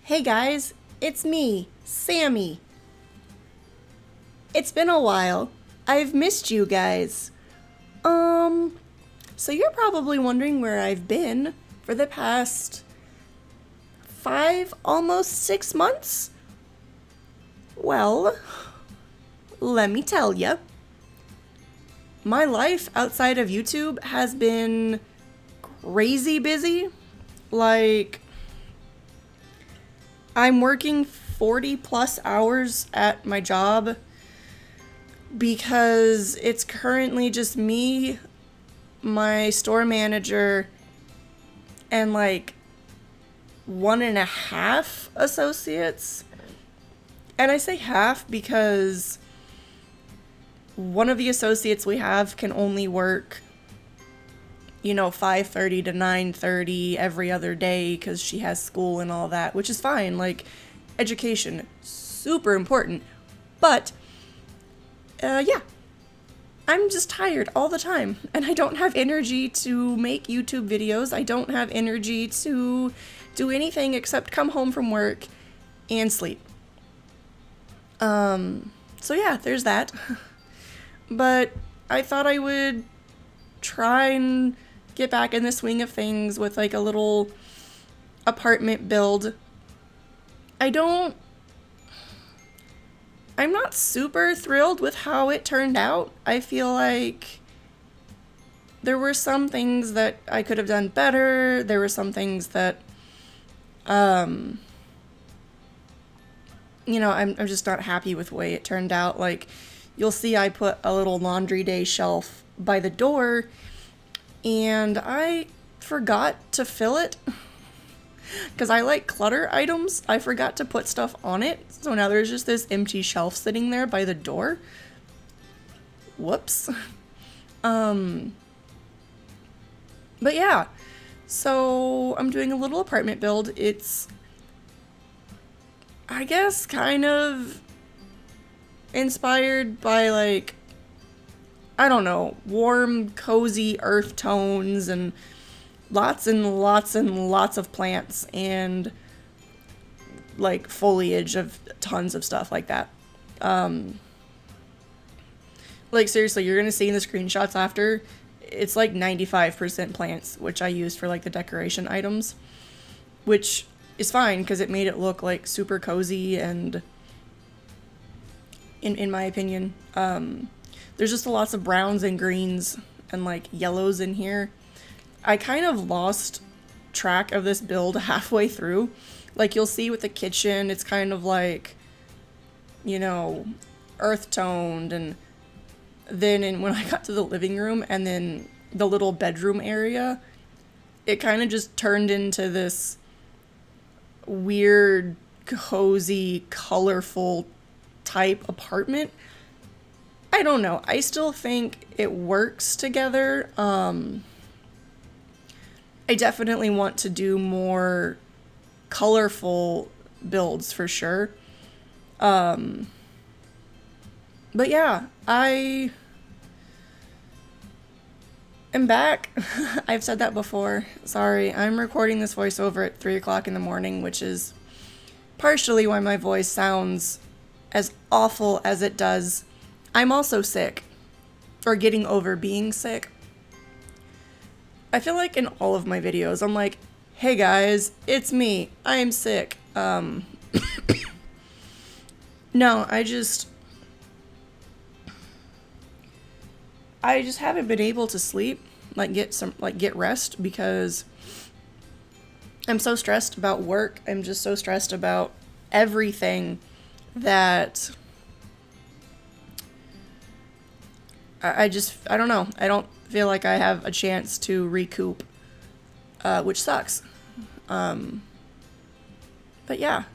Hey guys, it's me, Sammy. It's been a while. I've missed you guys. So you're probably wondering where I've been for the past 5, almost 6 months? Well, let me tell ya. My life outside of YouTube has been crazy busy. Like, I'm working 40 plus hours at my job because it's currently just me, my store manager, and like 1.5 associates. And I say half because one of the associates we have can only work 5:30 to 9:30 every other day because she has school and all that, which is fine. Like, education, super important. But, yeah, I'm just tired all the time, and I don't have energy to make YouTube videos. I don't have energy to do anything except come home from work and sleep. So yeah, there's that. But I thought I would try and get back in the swing of things with like a little apartment build. I'm not super thrilled with how it turned out. I feel like there were some things that I could have done better. There were some things that, I'm just not happy with the way it turned out. Like, you'll see I put a little laundry day shelf by the door, and I forgot to fill it. Because I like clutter items. I forgot to put stuff on it. So now there's just this empty shelf sitting there by the door. Whoops. But yeah. So I'm doing a little apartment build. It's, I guess, kind of inspired by like, I don't know, warm, cozy earth tones and lots and lots and lots of plants and like foliage of tons of stuff like that. Like, seriously, you're gonna see in the screenshots after, it's like 95% plants, which I used for like the decoration items, which is fine because it made it look like super cozy. And in my opinion, there's just lots of browns and greens and like yellows in here. I kind of lost track of this build halfway through. Like, you'll see with the kitchen, it's kind of like, earth toned. And then when I got to the living room and then the little bedroom area, it kind of just turned into this weird, cozy, colorful type apartment. I don't know. I still think it works together. I definitely want to do more colorful builds for sure. But yeah, I am back. I've said that before. Sorry, I'm recording this voiceover at 3 o'clock in the morning, which is partially why my voice sounds as awful as it does. I'm also sick, or getting over being sick. I feel like in all of my videos, I'm like, hey guys, it's me. I am sick. No, I just haven't been able to sleep, get rest, because I'm so stressed about work. I'm just so stressed about everything that I don't know. I don't feel like I have a chance to recoup, which sucks. But yeah,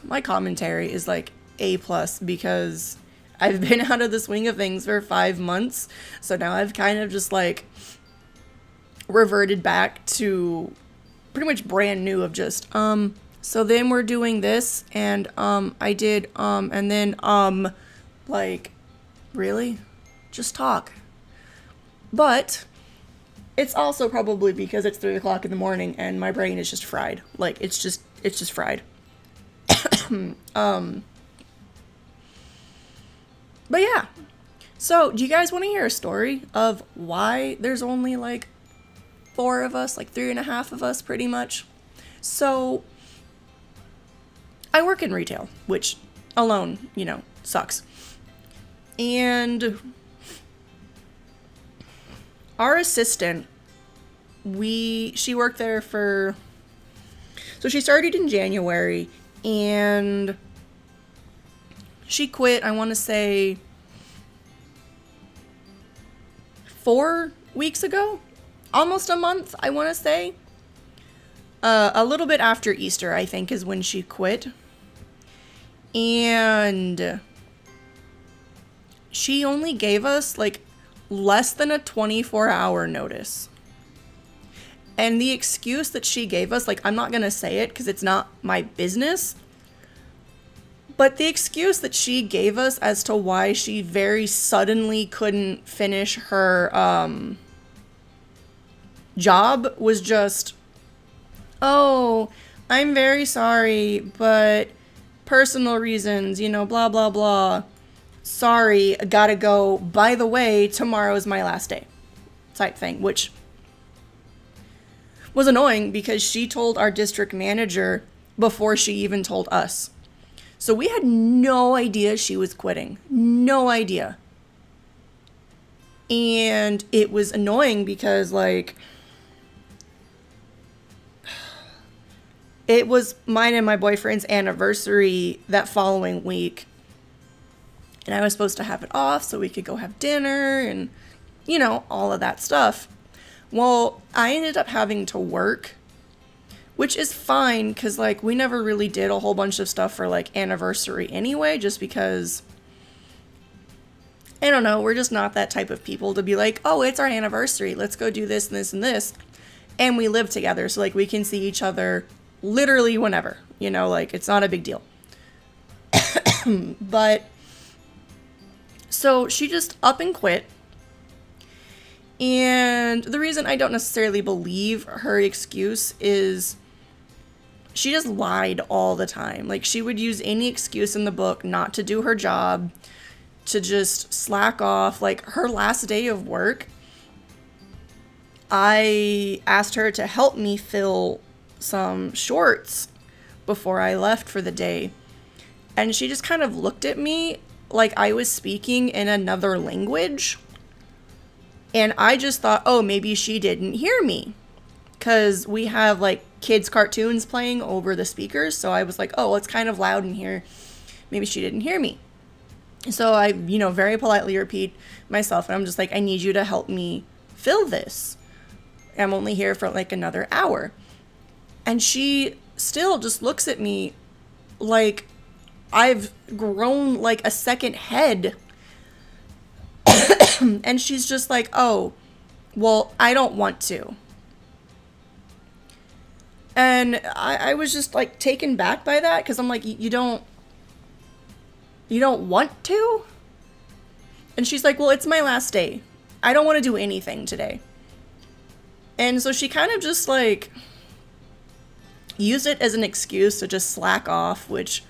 my commentary is like A+ because I've been out of the swing of things for 5 months. So now I've kind of just like reverted back to pretty much brand new of just, so then we're doing this and, I did, and then, like, really? Just talk. But it's also probably because it's 3 o'clock in the morning and my brain is just fried. Like, it's just fried. But yeah. So, do you guys want to hear a story of why there's only like 4 of us, like 3.5 of us pretty much? So, I work in retail, which alone, sucks. And our assistant, she worked there so she started in January, and she quit, I want to say 4 weeks ago, almost a month, I want to say. A little bit after Easter, I think, is when she quit. And she only gave us like less than a 24-hour notice. And the excuse that she gave us, like, I'm not going to say it because it's not my business. But the excuse that she gave us as to why she very suddenly couldn't finish her job was just, oh, I'm very sorry, but personal reasons, blah, blah, blah. Sorry, gotta go. By the way, tomorrow's my last day. Type thing, which was annoying because she told our district manager before she even told us. So we had no idea she was quitting. No idea. And it was annoying because, like, it was mine and my boyfriend's anniversary that following week. And I was supposed to have it off so we could go have dinner and, all of that stuff. Well, I ended up having to work, which is fine because, like, we never really did a whole bunch of stuff for, like, anniversary anyway, just because, I don't know, we're just not that type of people to be like, oh, it's our anniversary, let's go do this and this and this. And we live together, so, like, we can see each other literally whenever, like, it's not a big deal. But, so she just up and quit. And the reason I don't necessarily believe her excuse is she just lied all the time. Like, she would use any excuse in the book not to do her job, to just slack off. Like, her last day of work, I asked her to help me fill some shorts before I left for the day. And she just kind of looked at me like I was speaking in another language. And I just thought, oh, maybe she didn't hear me. Because we have, like, kids' cartoons playing over the speakers. So I was like, oh, well, it's kind of loud in here. Maybe she didn't hear me. So I, very politely repeat myself. And I'm just like, I need you to help me fill this. I'm only here for, like, another hour. And she still just looks at me like I've grown, like, a second head. And she's just like, oh, well, I don't want to. And I was just, like, taken back by that because I'm like, you don't want to? And she's like, well, it's my last day. I don't want to do anything today. And so she kind of just, like, used it as an excuse to just slack off, which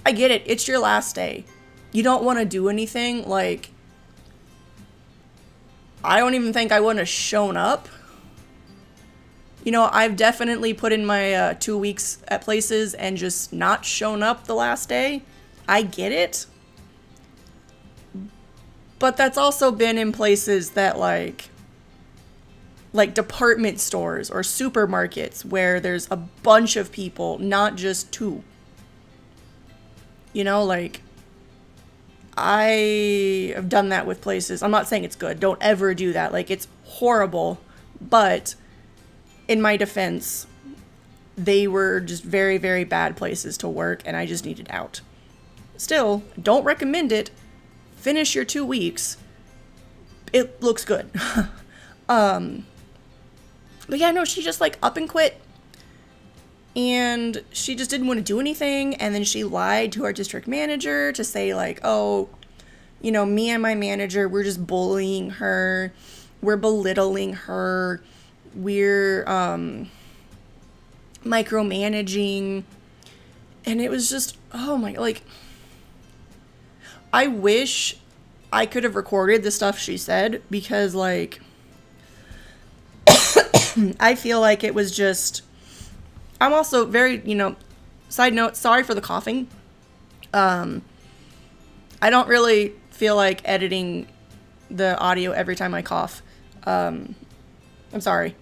I get it. It's your last day. You don't want to do anything. Like, I don't even think I wouldn't have shown up. I've definitely put in my 2 weeks at places and just not shown up the last day. I get it. But that's also been in places that, like department stores or supermarkets where there's a bunch of people, not just 2. Like, I have done that with places. I'm not saying it's good. Don't ever do that. Like, it's horrible. But in my defense, they were just very, very bad places to work, and I just needed out. Still, don't recommend it. Finish your 2 weeks. It looks good. But yeah, no, she just, like, up and quit. And she just didn't want to do anything. And then she lied to our district manager to say, like, oh, me and my manager, we're just bullying her. We're belittling her. We're micromanaging. And it was just, oh my, like, I wish I could have recorded the stuff she said, because, like, I feel like it was just, I'm also very, side note, sorry for the coughing. I don't really feel like editing the audio every time I cough. I'm sorry.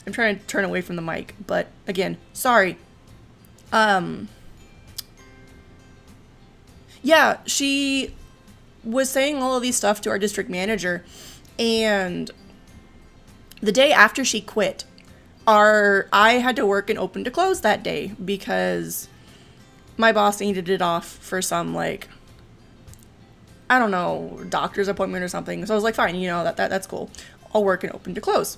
I'm trying to turn away from the mic, but again, sorry. Yeah, she was saying all of these stuff to our district manager, and the day after she quit, I had to work in open to close that day because my boss needed it off for some, like, I don't know, doctor's appointment or something. So I was like, fine, that's cool. I'll work in open to close,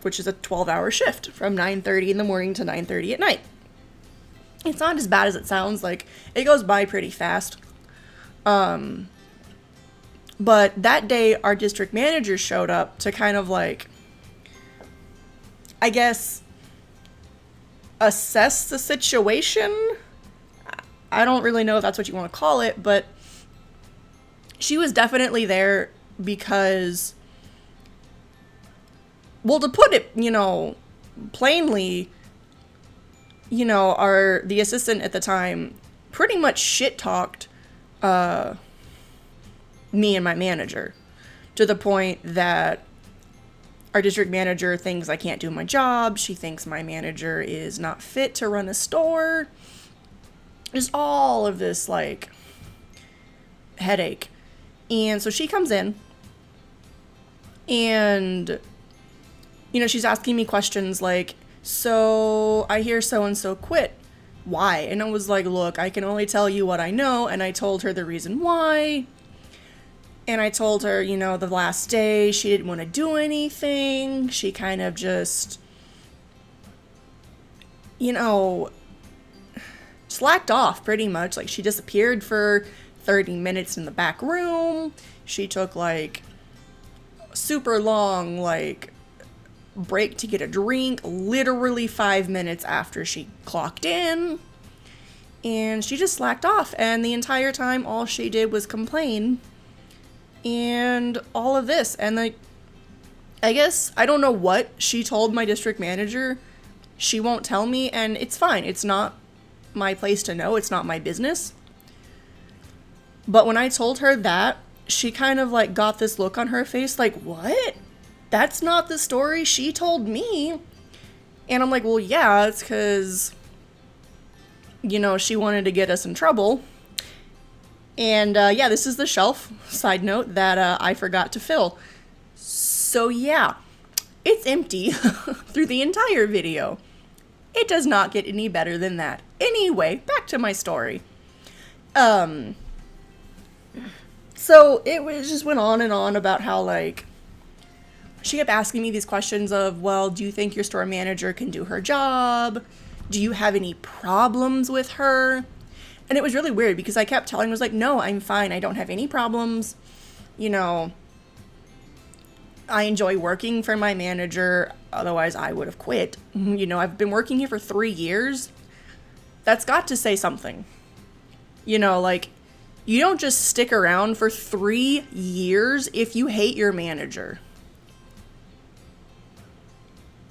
which is a 12-hour shift from 9:30 in the morning to 9:30 at night. It's not as bad as it sounds. Like, it goes by pretty fast. But that day, our district manager showed up to kind of, like, I guess, assess the situation. I don't really know if that's what you want to call it, but she was definitely there because, well, to put it, plainly, the assistant at the time pretty much shit-talked me and my manager, to the point that our district manager thinks I can't do my job. She thinks my manager is not fit to run a store. Just all of this, like, headache. And so she comes in, and, she's asking me questions like, so I hear so-and-so quit. Why? And I was like, look, I can only tell you what I know. And I told her the reason why. And I told her, the last day she didn't want to do anything. She kind of just, slacked off pretty much. Like, she disappeared for 30 minutes in the back room. She took, like, super long, like, break to get a drink, literally 5 minutes after she clocked in. And she just slacked off. And the entire time, all she did was complain. And all of this. And, like, I guess, I don't know what she told my district manager. She won't tell me, and it's fine. It's not my place to know. It's not my business. But when I told her that, she kind of, like, got this look on her face, like, what? That's not the story she told me. And I'm like, well, yeah, it's because, she wanted to get us in trouble. And, yeah, this is the shelf, side note, that I forgot to fill. So, yeah, it's empty through the entire video. It does not get any better than that. Anyway, back to my story. So, it just went on and on about how, like, she kept asking me these questions of, well, do you think your store manager can do her job? Do you have any problems with her? And it was really weird because I kept telling her, I was like, no, I'm fine. I don't have any problems. I enjoy working for my manager. Otherwise, I would have quit. I've been working here for 3 years. That's got to say something. Like, you don't just stick around for 3 years if you hate your manager.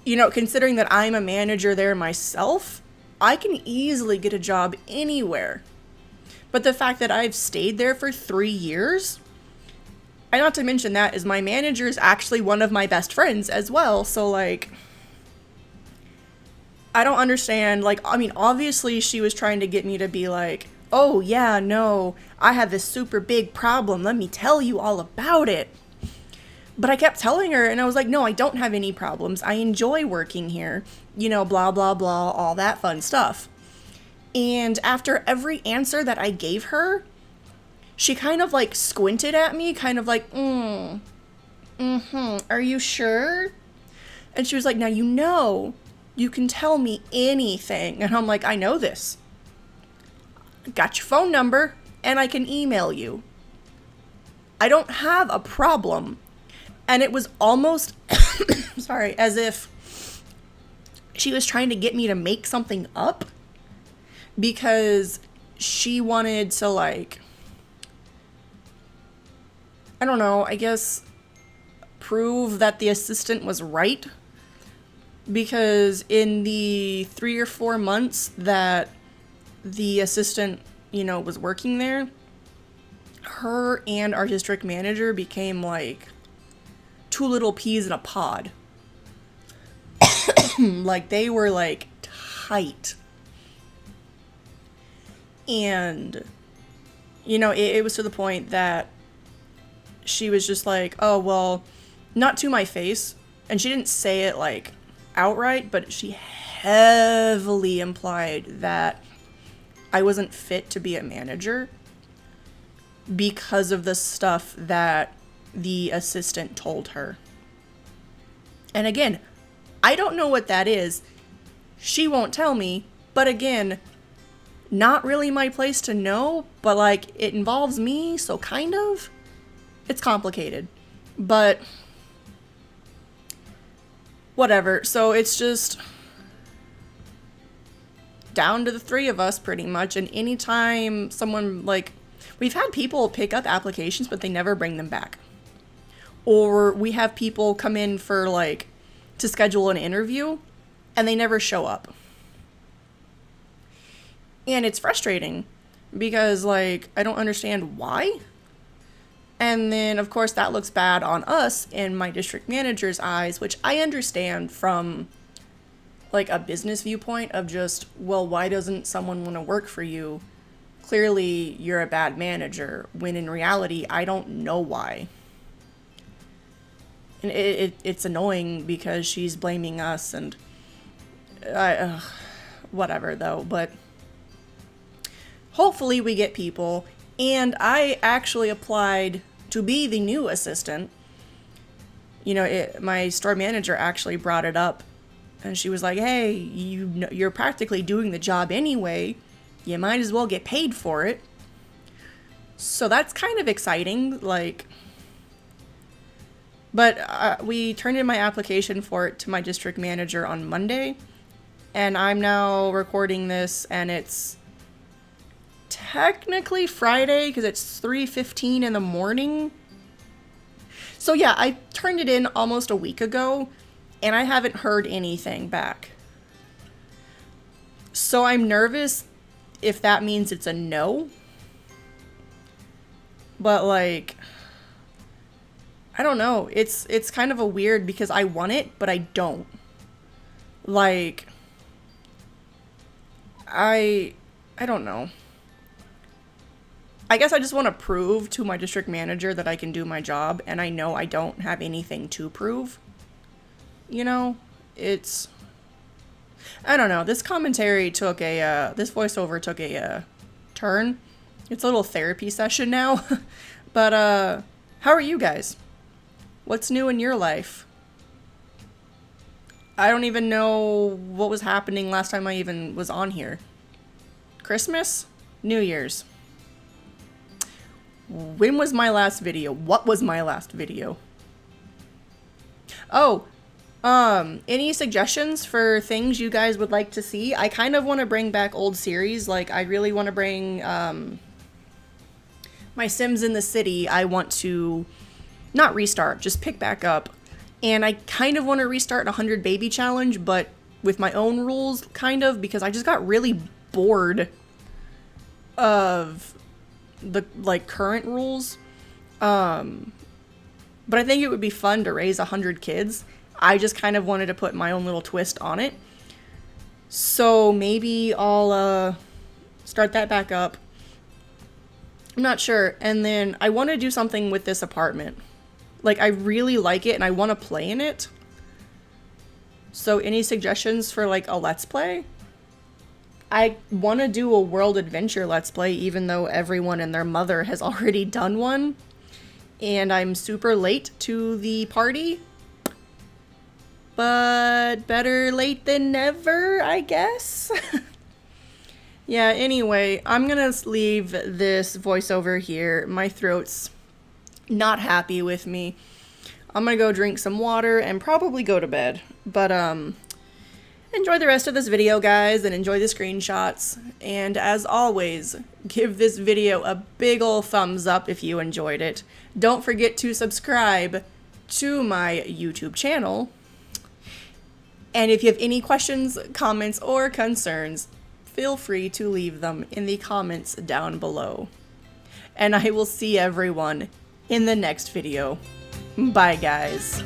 Considering that I'm a manager there myself, I can easily get a job anywhere. But the fact that I've stayed there for 3 years, and not to mention that is my manager is actually one of my best friends as well. So, like, I don't understand. Like, I mean, obviously she was trying to get me to be like, oh yeah, no, I have this super big problem. Let me tell you all about it. But I kept telling her, and I was like, no, I don't have any problems. I enjoy working here. Blah, blah, blah, all that fun stuff. And after every answer that I gave her, she kind of, like, squinted at me, kind of like, are you sure? And she was like, now you can tell me anything. And I'm like, I know this. Got your phone number, and I can email you. I don't have a problem. And it was almost, sorry, as if she was trying to get me to make something up. because she wanted to, like, I don't know, I guess prove that the assistant was right. Because in the 3 or 4 months that the assistant, you know, was working there, her and our district manager became like two little peas in a pod. Like, they were like tight. And, you know, it was to the point that she was just like, oh, well, not to my face. And she didn't say it like outright, but she heavily implied that I wasn't fit to be a manager because of the stuff that the assistant told her. And again, I don't know what that is. She won't tell me, but again, not really my place to know, but like, it involves me, so kind of. It's complicated, but whatever. So it's just down to the three of us pretty much. And anytime someone, like, we've had people pick up applications, but they never bring them back. Or we have people come in for, like, to schedule an interview and they never show up. And it's frustrating because, like, I don't understand why. And then, of course, that looks bad on us in my district manager's eyes, which I understand from, like, a business viewpoint of just, well, why doesn't someone want to work for you? Clearly, you're a bad manager, when in reality, I don't know why. And it's annoying because she's blaming us, and whatever, though. But hopefully we get people. And I actually applied to be the new assistant. You know, my store manager actually brought it up. And she was like, hey, you're practically doing the job anyway. You might as well get paid for it. So that's kind of exciting. Like, but we turned in my application for it to my district manager on Monday. And I'm now recording this, and it's technically Friday because it's 3:15 in the morning. So yeah, I turned it in almost a week ago and I haven't heard anything back. So I'm nervous if that means it's a no. But, like, I don't know. It's kind of a weird because I want it, but I don't. Like, I don't know. I guess I just want to prove to my district manager that I can do my job, and I know I don't have anything to prove. You know, it's, I don't know. This commentary took this voiceover took a turn. It's a little therapy session now. But, how are you guys? What's new in your life? I don't even know what was happening last time I even was on here. Christmas? New Year's. When was my last video? What was my last video? Oh, any suggestions for things you guys would like to see? I kind of want to bring back old series. Like, I really want to bring, my Sims in the City. I want to not restart, just pick back up. And I kind of want to restart 100 Baby Challenge, but with my own rules, kind of, because I just got really bored of the, like, current rules. But I think it would be fun to raise 100 kids. I just kind of wanted to put my own little twist on it. So maybe I'll start that back up. I'm not sure. And then I want to do something with this apartment. Like, I really like it and I want to play in it. So any suggestions for, like, a Let's Play? I want to do a World Adventure Let's Play, even though everyone and their mother has already done one. And I'm super late to the party. But better late than never, I guess. Yeah, anyway, I'm gonna leave this voiceover here. My throat's not happy with me. I'm gonna go drink some water and probably go to bed. But, Enjoy the rest of this video, guys, and enjoy the screenshots. And as always, give this video a big ol' thumbs up if you enjoyed it. Don't forget to subscribe to my YouTube channel. And if you have any questions, comments, or concerns, feel free to leave them in the comments down below. And I will see everyone in the next video. Bye, guys.